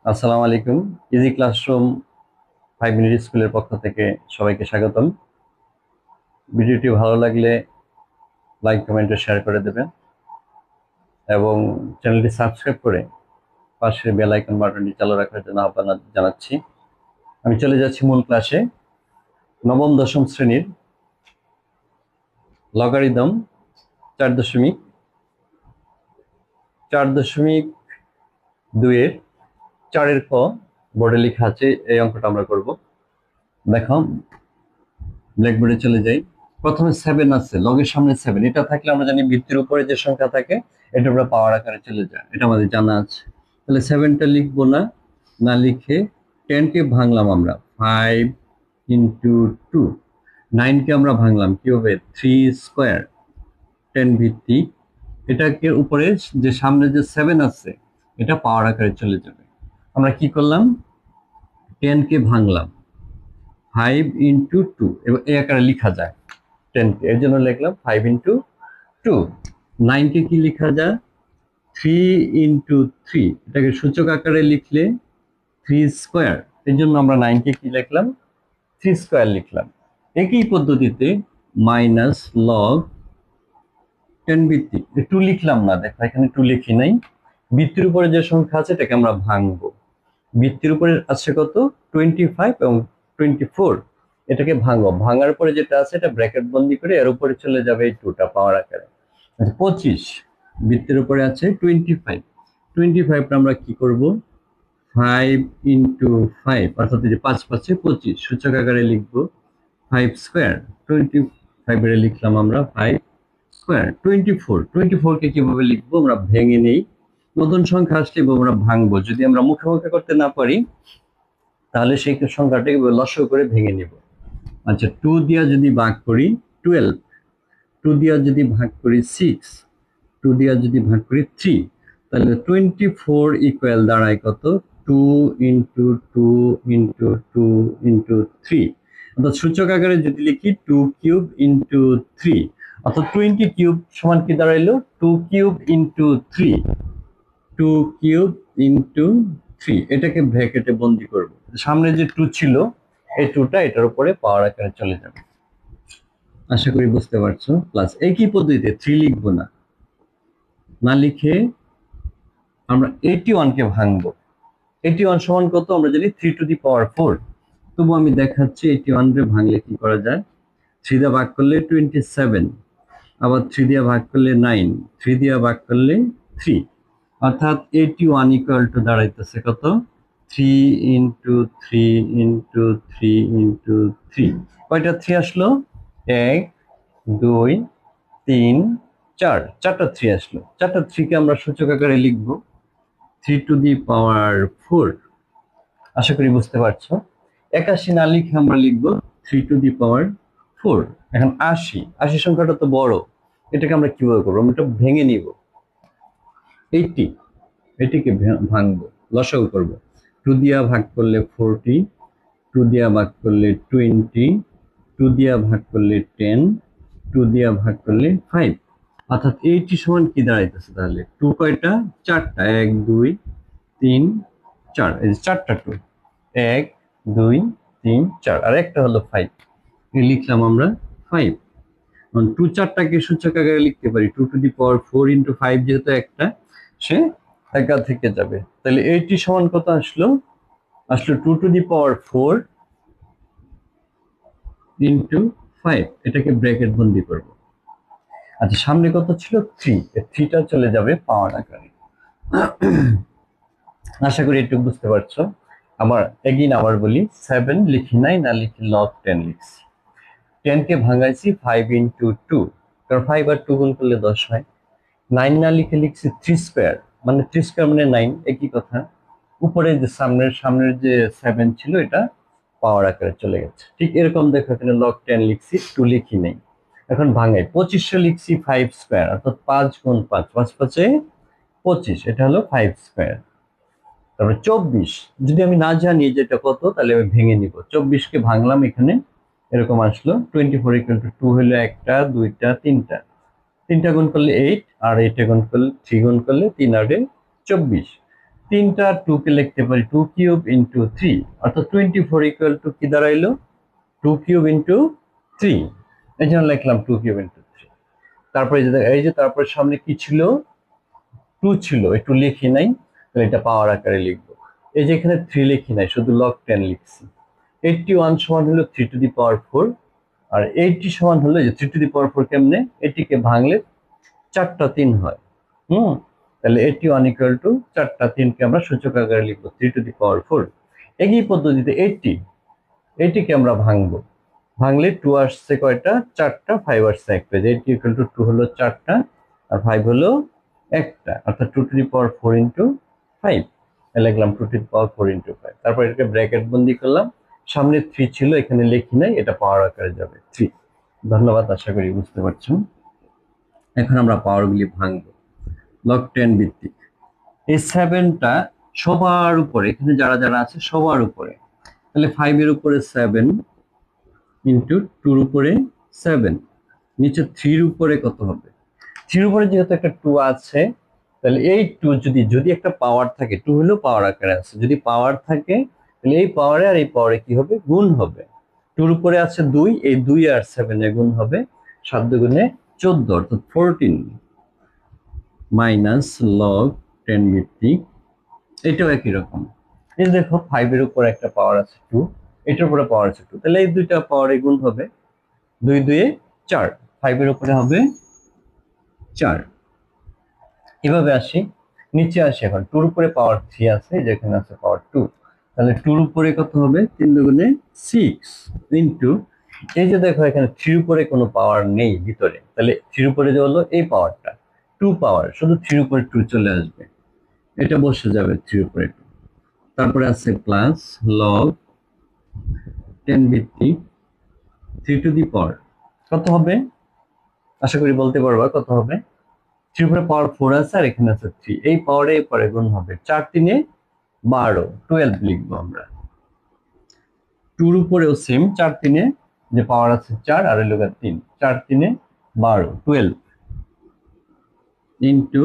আসসালামু আলাইকুম। Easy classroom 5 minute স্কুলের পক্ষ থেকে সবাইকে স্বাগতম। ভিডিওটি ভালো লাগলে লাইক, কমেন্ট ও শেয়ার করে দেবেন এবং চ্যানেলটি সাবস্ক্রাইব করে পাশের বেল আইকন বাটনটি চালু রাখার জন্য আহ্বান জানাচ্ছি। আমি চলে যাচ্ছি মূল ক্লাসে। নবম দশম শ্রেণীর লগারিদম 4.4.2 এর 4-এর ক বোর্ডে লেখা আছে। এই অঙ্কটা আমরা করব। দেখো, ব্ল্যাকবোর্ডে চলে যাই। প্রথমে 7 আছে, লগের সামনে 7, এটা থাকলে আমরা জানি ভিত্তির উপরে যে সংখ্যা থাকে এটা আমরা পাওয়ার আকারে চলে যায়, এটা আমাদের জানা আছে। তাহলে 7টা লিখবো না, না লিখে 10কে ভাঙলাম আমরা 5 ইন্টু 2, 9কে আমরা ভাঙলাম কি হবে 3 স্কোয়ার, 10 ভিত্তিক। এটাকে উপরে যে সামনে যে 7 আছে এটা পাওয়ার আকারে চলে যাবে। আমরা কি করলাম, 10কে ভাঙলাম 5 ইন্টু 2, এবং এই আকারে লেখা যায় 10কে, এর জন্য লিখলাম 5 ইন্টু 2। 9কে কি লেখা যায় 3 ইন্টু 3, এটাকে সূচক আকারে লিখলে 3 স্কোয়ার, এর জন্য আমরা 9কে কি লিখলাম 3 স্কোয়ার লিখলাম। একই পদ্ধতিতে মাইনাস লগ 10 ভিত্তিক 2 লিখলাম না, দেখো এখানে 2 লিখি নাই। ভিত্তির উপরে যে সংখ্যা আছে এটাকে আমরা ভাঙবো। ভিত্তির উপরে আছে কত 25 এবং 24, এটাকে ভাঙবো। ভাঙার পরে যেটা আছে এটা ব্র্যাকেট বন্দি করে এর উপরে চলে যাবে এই 2টা পাওয়ার আকারে। আচ্ছা, 25 ভিত্তির উপরে আছে 25, 25টা আমরা কি করব 5 ইন্টু 5, অর্থাৎ এই যে 5 5 25, সূচক আকারে লিখবো 5 স্কোয়ার। 25 এর লিখলাম আমরা 5 স্কোয়ার। 24 কে কিভাবে লিখবো আমরা ভেঙে নেই। নতুন সংখ্যা আসলে আমরা ভাঙবো। যদি আমরা মুখে মুখে করতে না পারি তাহলে সেই সংখ্যাটাকে লসাগু করে ভেঙে নিব। আচ্ছা, 2 দিয়া যদি ভাগ করি 12, 2 দিয়া যদি ভাগ করি 6, 2 দিয়া যদি ভাগ করি 3, তাহলে 24 ইকুয়াল দাঁড়ায় কত 2 ইন্টু 2 ইন্টু 2 ইন্টু 3। অর্থাৎ সূচক আকারে যদি লিখি 2 কিউব ইন্টু 3, অর্থাৎ 20 কিউব সমান কি দাঁড়াইলো 2 কিউব ইন্টু 3, 2 কিউব ইন্টু 3। এটাকে ব্র্যাকেটে বন্দি করব। সামনে যে 2 ছিল এই 2টা এটার উপরে পাওয়ার আকারে চলে যাবে। আশা করি বুঝতে পারছো। প্লাস একই পদ্ধতিতে 3 লিখবো না, না লিখে আমরা 81 কে ভাঙবো। 81 সমান কত আমরা জানি 3 টু দি পাওয়ার 4। তবু আমি দেখাচ্ছি 81 রে ভাঙলে কি করা যায়। 3 দিয়ে ভাগ করলে 27, আবার 3 দিয়ে ভাগ করলে 9, 3 দিয়ে ভাগ করলে 3, অর্থাৎ 81 ইকুয়াল টু দাঁড়াইতেছে কত 3 ইন্টু 3 ইন্টু 3 ইন্টু 3। কয়টা 3 আসলো 1 2 3 4, 4টা 3 আসলো। 4টা 3 কে আমরা সূচক আকারে লিখবো 3 টু দি পাওয়ার 4। আশা করি বুঝতে পারছো। 81 না লিখে আমরা লিখবো 3 টু দি পাওয়ার 4। এখন 80, 80 সংখ্যাটা তো বড়, এটাকে আমরা কিভাবে করবো, আমরা এটা ভেঙে নিব। 80, এটিকে ভাঙবো, লসাগু করবো। 2 দিয়া ভাগ করলে 40, 2 দিয়া ভাগ করলে 20, 2 দিয়া ভাগ করলে 10, 2 দিয়া ভাগ করলে 5, অর্থাৎ 80 সমান কি দাঁড়াইতেছে তাহলে 2 কয়টা 4টা, 1 2 3 4, এই যে 4টা 2, 1 2 3 4, আর একটা হলো 5, লিখলাম আমরা 5। 2 4টাকে সূচক আকারে লিখতে পারি 2 টু দি পাওয়ার 4 ইন্টু 5, যেহেতু একটা সে একা থেকে যাবে। তাহলে 80 সমান কত আসলো, আসলো 2 টু দি পাওয়ার 4 ইন্টু 5। এটাকে ব্র্যাকেট বন্দি করব। আচ্ছা, সামনে কত ছিল 3, এই 3টা চলে যাবে পাওয়ার আকারে। আশা করি একটু বুঝতে পারছো। আবার বলি 7 লিখি নাই, না লিখি লগ 10 লিখছি। 10 কে ভাঙাইছি 5 ইন্টু 2, কারণ 5 আর 2 গুণ করলে 10 হয়। 9 না লিখে লিখছি 3 স্কোয়ার, মানে 3 স্কোয়ার মানে 9, একই কথা। উপরে যে সামনের যে 7 ছিল এটা পাওয়ার আকারে চলে গেছে। ঠিক এরকম দেখো এখানে লগ 10 লিখছি, 2 লিখি নেই। এখন ভাঙাই 2500 লিখছি 5 স্কোয়ার, অর্থাৎ 5 গুণ 5, 5 5 25, এটা হলো 5 স্কোয়ার। তারপরে 24, যদি আমি না জানি যে এটা কত তাহলে আমি ভেঙে নিব। 24 কে ভাঙলাম, এখানে এরকম আসলো 24 ইকুয়াল টু 2 হলো একটা দুইটা তিনটা, 3টা গুণ করলে 8, আর 8 গুণ করলে 3 গুণ করলে 3 আর 24, তিনটা 2 কে লিখতে পারি 2 কিউব ইন্টু 3, অর্থাৎ 24 ইকুয়াল টু কি দাঁড়াইলো 2 কিউব ইন্টু 3। এই জন্য লিখলাম 2 কিউব ইন্টু 3। তারপরে এই যে তারপরে সামনে কি ছিল 2 ছিল, একটু লিখি নাই, তাহলে এটা পাওয়ার আকারে লিখবো। এই যে এখানে 3 লিখি নাই, শুধু log 10 লিখছি। 81 সমান হলো 3 টু দি পাওয়ার 4, আর 80 সমান হলো যে 3 টু দি পাওয়ার 4 কেমনে, এটিকে ভাঙলে 4টা 3 হয়। তাহলে 81 ইকুয়াল টু 4টা 3 কে আমরা সূচক আকারে লিখবো 3 টু দি পাওয়ার 4। একই পদ্ধতিতে 80কে আমরা ভাঙবো, ভাঙলে 2 আসছে কয়টা, 4টা, 5 আসছে একটা, 80 ইকুয়াল টু 2 হলো 4টা আর 5 হলো একটা, অর্থাৎ 2 টু দি পাওয়ার 4 ইন্টু 5 লিখলাম 2 টু দি পাওয়ার 4 ইন্টু 5। তারপর এটাকে ব্র্যাকেট বন্দি করলাম, সামনে 3 ছিল, এখানে লিখি নাই, এটা পাওয়ার আকারে যাবে 3। ধন্যবাদ, আশা করি বুঝতে পারছো। এখন আমরা পাওয়ারগুলি ভাঙবো log 10 ভিত্তিক। এই 7টা সবার উপরে, এখানে যারা যারা আছে সবার উপরে, তাহলে 5 এর উপরে 7 ইন্টু 2 এর উপরে 7, নিচে 3 এর উপরে কত হবে, 3 এর উপরে যেহেতু একটা 2 আছে, তাহলে এই 2 যদি একটা পাওয়ার থাকে, 2 হলো পাওয়ার আকারে আছে, যদি পাওয়ার থাকে তাহলে এই পাওয়ারে আর এই পাওয়ারে কি হবে, গুণ হবে। 2 এর উপরে আছে 2, এই 2 আর 7 এ গুণ হবে, 7 দুগুণে 14, অর্থাৎ 14 মাইনাস log 10 ভিত্তিক। এটাও একই রকম, এই দেখো 5 এর উপর একটা পাওয়ার আছে 2, এটার উপরে পাওয়ার আছে 2, তাহলে এই দুইটা পাওয়ারে গুণ হবে, 2 2 এ 4, 5 এর উপরে হবে 4। এভাবে আসি, নিচে আসি, এখন 2 এর উপরে পাওয়ার 3 আছে, যেখানে আছে পাওয়ার 2, তাহলে 2 এর উপরে কত হবে, 3 দুগুণে 6 ইনটু, এই যে দেখো এখানে 3 এর উপরে কোনো পাওয়ার নেই ভিতরে, তাহলে 3 এর উপরে যে হলো এই পাওয়ারটা 2 পাওয়ার, শুধু 3 এর উপরে 2 চলে আসবে, এটা বসে যাবে 3 এর উপরে 2। তারপরে আছে প্লাস log 10 ভিত্তিক 3 টু দি পাওয়ার কত হবে, আশা করি বলতে পারবা কত হবে। 3 উপরে পাওয়ার 4 আছে আর এখানে আছে 3, এই পাওয়ারে এই পরে গুণ হবে, 4 3 এ 12, 12 লিখবো আমরা। 2 এর উপরেও সেম, 4 3 এ যে পাওয়ার আছে 4 আর হলো 3, 4 3 এ 12, 12 ইনটু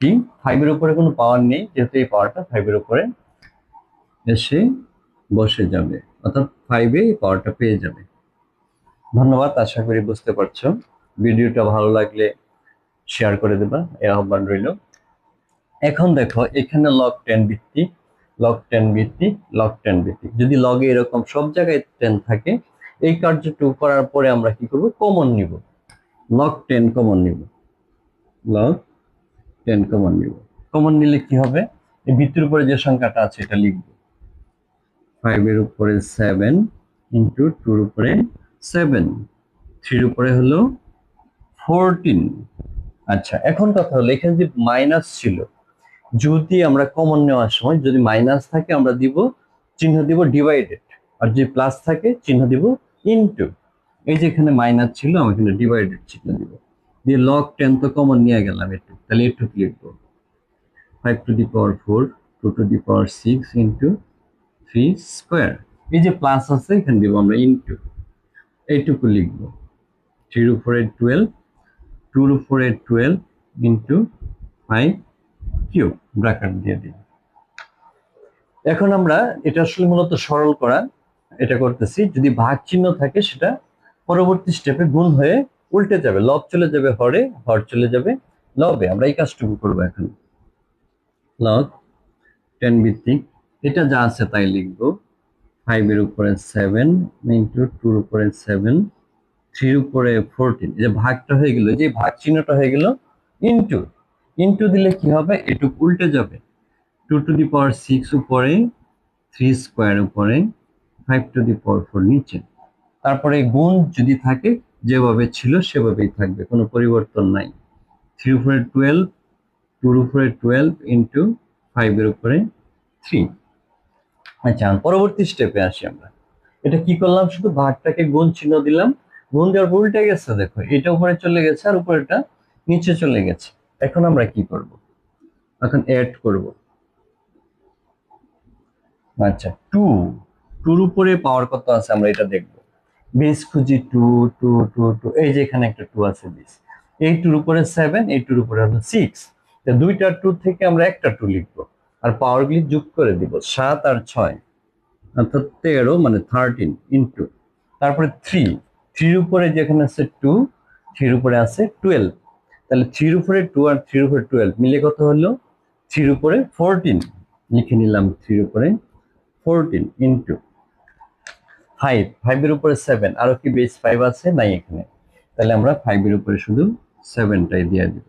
কি, 5 এর উপরে কোনো পাওয়ার নেই, যেহেতু এই পাওয়ারটা 5 এর উপরে এসে বসে যাবে, অর্থাৎ 5 এ এই পাওয়ারটা পেয়ে যাবে। ধন্যবাদ, আশা করি বুঝতে পারছো। ভিডিওটা ভালো লাগলে শেয়ার করে দেবা, এই আহ্বান রইল। এখন দেখো এখানে log 10 ভিত্তিক, log 10 ভিত্তিক, log 10 ভিত্তিক, যদি লগে এরকম সব জায়গায় 10 থাকে, এই কার্যটুকু করার পরে আমরা কি করব, কমন নিব, log 10 কমন নিব, log 10 কমন নিব। কমন নিলে কি হবে, এই ভিত্তির উপরে যে সংখ্যাটা আছে এটা লিখব, 5 এর উপরে 7 ইনটু 2 এর উপরে 7, 3 এর উপরে হলো 14। আচ্ছা, এখন কথা হলো এখানে যে মাইনাস ছিল, যদি আমরা কমন নেওয়ার সময় যদি মাইনাস থাকে আমরা দিব, চিহ্ন দিব ডিভাইডেড, আর যদি প্লাস থাকে চিহ্ন দিব ইনটু। এই যে এখানে মাইনাস ছিল, আমি এখানে ডিভাইডেড চিহ্ন দিব, দিয়ে log 10 তো কমন নিয়ে গেলাম একটু, তাহলে একটু লিখবো 5 to the power 4, 2 to the power 6 into 3 square, এই যে প্লাস আছে এখানে দিব আমরা ইনটু, এইটুকু লিখবো 3 এর উপরে 12, 2 এর উপরে 12 ইনটু 5 কিউব, ব্র্যাকেট দিয়ে দিই। এখন আমরা এটা আসলে মূলত সরল করা, এটা করতেছি, যদি ভাগ চিহ্ন থাকে সেটা পরবর্তী স্টেপে গুণ হয়ে উল্টে যাবে, লব চলে যাবে হরে, হর চলে যাবে লবে, আমরা এই কাজটুকু করবো এখন। log 10 ভিত্তিক এটা যা আছে তাই লিখবো, 5 এর উপরে 7 ইনটু 2 এর উপরে 7, 3 এর উপরে 14, এই যে ভাগটা হয়ে গেল, যে ভাগ চিহ্নটা হয়ে গেল ইনটু, ইনটু দিলে কি হবে, এটুকু উল্টে যাবে, 2 টু দি পাওয়ার 6 উপরে, 3 স্কয়ার উপরে, 5 টু দি পাওয়ার 4 নিচে। তারপরে গুণ যদি থাকে যেভাবে ছিল সেভাবেই থাকবে, কোনো পরিবর্তন নাই। 3 এর উপরে 12, 2 এর উপরে 12 ইনটু 5 এর উপরে 3। আচ্ছা, পরবর্তী স্টেপে আসি আমরা। এটা কি করলাম, শুধু ভাগটাকে গুণ চিহ্ন দিলাম, গুণ দেওয়ার পর উল্টে গেছে, দেখো এটা উপরে চলে গেছে আর উপরেটা নিচে চলে গেছে। এখন আমরা কি করব, এখন অ্যাড করব। আচ্ছা, 2 2 এর উপরে পাওয়ার কত আছে আমরা এটা দেখব, বেস খুঁজি 2 2 2 2, এই যে এখানে একটা 2 আছে বেস, এই 2 এর উপরে 7, এই 2 এর উপরে হলো 6, তো দুইটা 2 থেকে আমরা একটা 2 লিখব, আর পাওয়ারগুলি যোগ করে দিব, 7 আর 6 অর্থাৎ 13 মানে 13 ইন্টু, তারপরে 3, 3 উপরে যেখানে আছে 2, 3 উপরে আছে 12, তাহলে 3 উপরে 2 আর 3 উপরে 12 মিলে কত হলো? 3 উপরে 14 লিখে নিলাম, 3 উপরে 14 ইন্টু 5, 5 এর উপরে 7, আরো কি বেস 5 আছে? নাই এখানে, তাহলে আমরা 5 এর উপরে শুধু 7টাই দিয়ে দিব।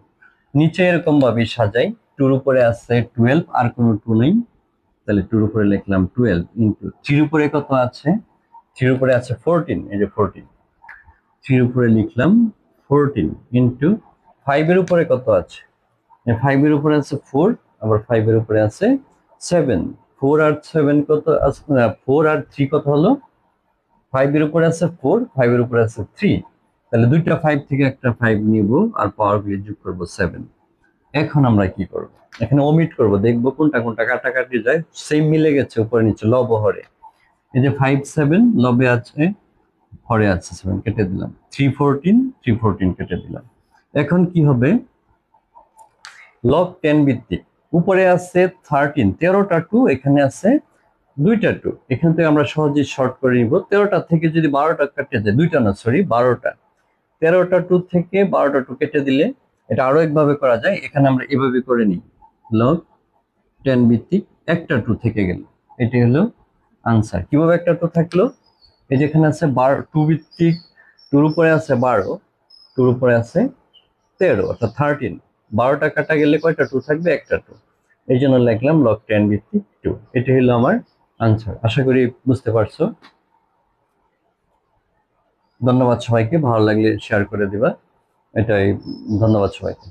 নিচে এরকম ভাবে সাজাই, 2 এর উপরে আছে 12, আর কোনো 2 নেই, তাহলে 2 এর উপরে লিখলাম 12 ইন্টু 3 এর উপরে কত আছে? 3 এর উপরে আছে 14, এই যে 14, 3 এর উপরে লিখলাম 14 ইন্টু 5 এর উপরে কত আছে? 5 এর উপরে আছে 4, আবার 5 এর উপরে আছে 7, 4 আর 7 কত আছে? 4 আর 3 কত হলো? 5 এর উপরে আছে 4, 5 এর উপরে আছে 3, তাহলে দুইটা 5 থেকে একটা 5 নিব আর পাওয়ার গুলি যোগ করব 7। এখন আমরা কি করব? এখানে ওমিট করব, দেখব কোনটা কোনটা কাটাকাটি যায়, সেম মিলে গেছে উপরে নিচে লব হরে। এই যে 5 7 লবে আছে, হরে আছে 7, কেটে দিলাম। 3 14, 3 14 কেটে দিলাম। এখন কি হবে? লগ 10 ভিত্তিক উপরে আছে 13, 13টা 2, এখানে আছে 2টা 2, এখান থেকে আমরা সহজেই শর্ট করে নিব। 13টা থেকে যদি 12টা কেটে যায়, 2টা না সরি 12টা, 13টা 2 থেকে 12টা 2 কেটে দিলে এটা আরো একভাবে করা যায়, এখানে আমরা এভাবে করে নিই, লগ 10 ভিত্তিক একটা 2 থেকে গেল, এটি হলো আনসার। কিভাবে একটা 2 থাকলো? এই যেখানে আছে 12, 2 ভিত্তিক 2 উপরে আছে 12, 2 উপরে আছে 13 অর্থাৎ 13, 12টা কাটা গেলে কয়টা 2 থাকবে? একটা 2, এই জন্য লিখলাম লগ 10 ভিত্তিক 2। এটি হলো আমার আনসার। আশা করি বুঝতে পারছো। ধন্যবাদ সবাইকে, ভালো লাগলে শেয়ার করে দিবা, এটাই। ধন্যবাদ সবাইকে।